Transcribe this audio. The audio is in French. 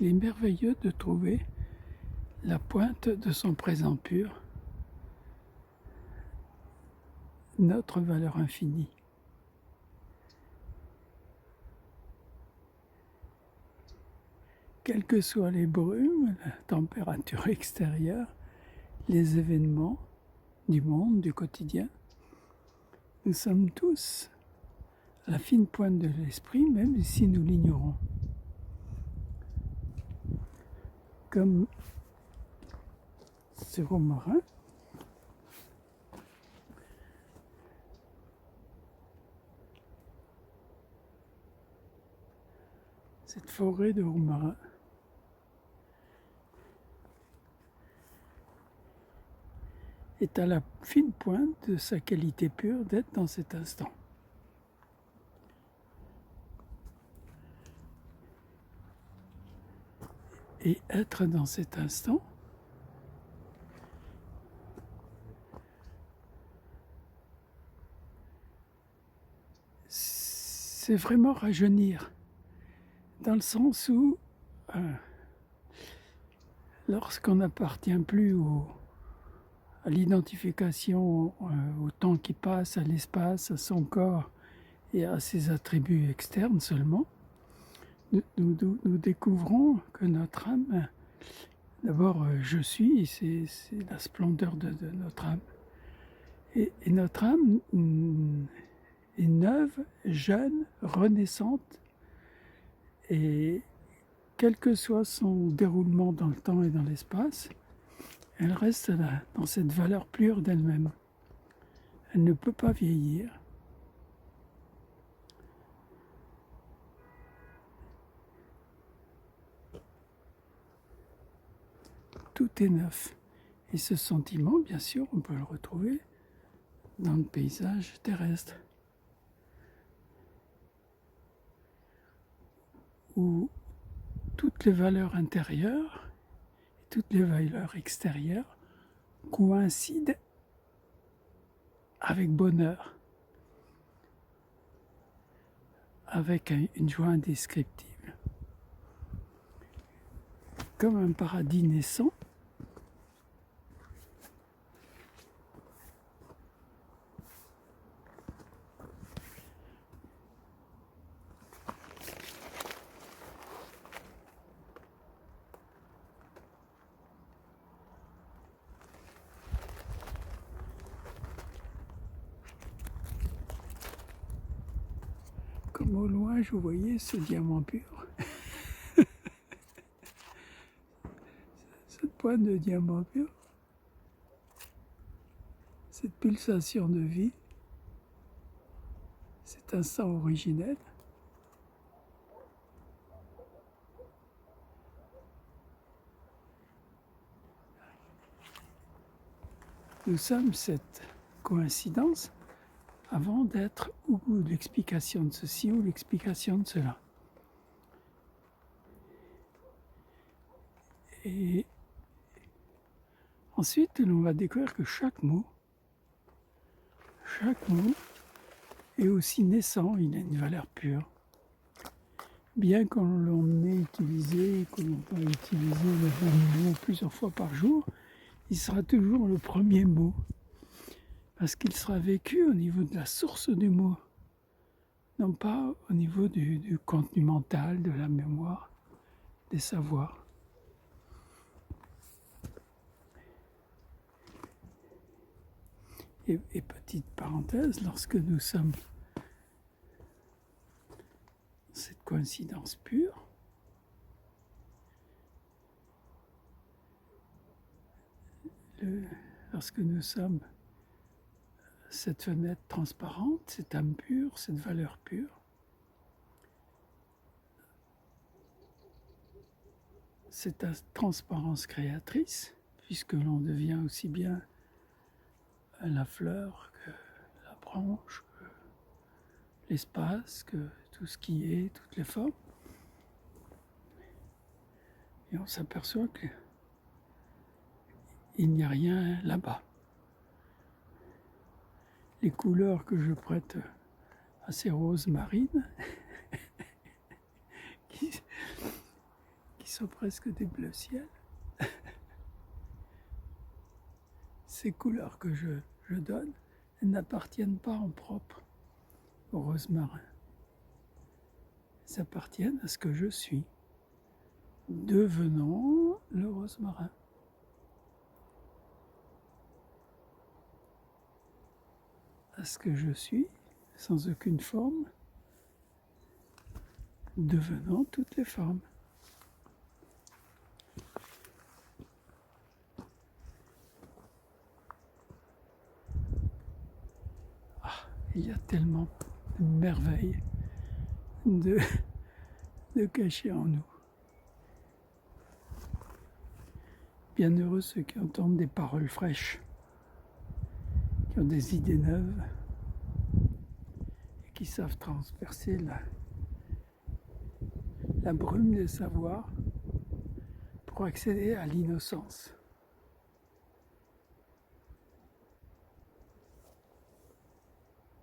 Il est merveilleux de trouver la pointe de son présent pur, notre valeur infinie. Quelles que soient les brumes, la température extérieure, les événements du monde, du quotidien, nous sommes tous à la fine pointe de l'esprit, même si nous l'ignorons. Comme ce romarin, cette forêt de romarin, est à la fine pointe de sa qualité pure d'être dans cet instant. Et être dans cet instant, c'est vraiment rajeunir, dans le sens où lorsqu'on n'appartient plus à l'identification au temps qui passe, à l'espace, à son corps et à ses attributs externes seulement, nous découvrons que notre âme, d'abord je suis, c'est la splendeur de notre âme. Et notre âme est neuve, jeune, renaissante, et quel que soit son déroulement dans le temps et dans l'espace, elle reste là, dans cette valeur pure d'elle-même. Elle ne peut pas vieillir. Tout est neuf. Et ce sentiment, bien sûr, on peut le retrouver dans le paysage terrestre, où toutes les valeurs intérieures et toutes les valeurs extérieures coïncident avec bonheur, avec une joie indescriptible. Comme un paradis naissant, comme au loin je voyais ce diamant pur, cette pointe de diamant pur, cette pulsation de vie, cet instant originel. Nous sommes cette coïncidence avant d'être ou l'explication de ceci ou l'explication de cela. Et ensuite, l'on va découvrir que chaque mot est aussi naissant, il a une valeur pure. Bien qu'on l'on ait utilisé, que l'on peut utiliser le même mot plusieurs fois par jour, il sera toujours le premier mot, parce qu'il sera vécu au niveau de la source du mot, non pas au niveau du contenu mental, de la mémoire, des savoirs. Et petite parenthèse, lorsque nous sommes dans cette coïncidence pure, lorsque nous sommes cette fenêtre transparente, cette âme pure, cette valeur pure, cette transparence créatrice, puisque l'on devient aussi bien la fleur que la branche, que l'espace, que tout ce qui est, toutes les formes. Et on s'aperçoit qu'il n'y a rien là-bas. Les couleurs que je prête à ces roses marines, qui sont presque des bleus ciel. Ces couleurs que je donne, elles n'appartiennent pas en propre au rosemarin. Elles appartiennent à ce que je suis, devenant le rosemarin. À ce que je suis, sans aucune forme, devenant toutes les formes. Il y a tellement de merveilles de cachées en nous. Bienheureux ceux qui entendent des paroles fraîches, qui ont des idées neuves et qui savent transpercer la brume des savoirs pour accéder à l'innocence.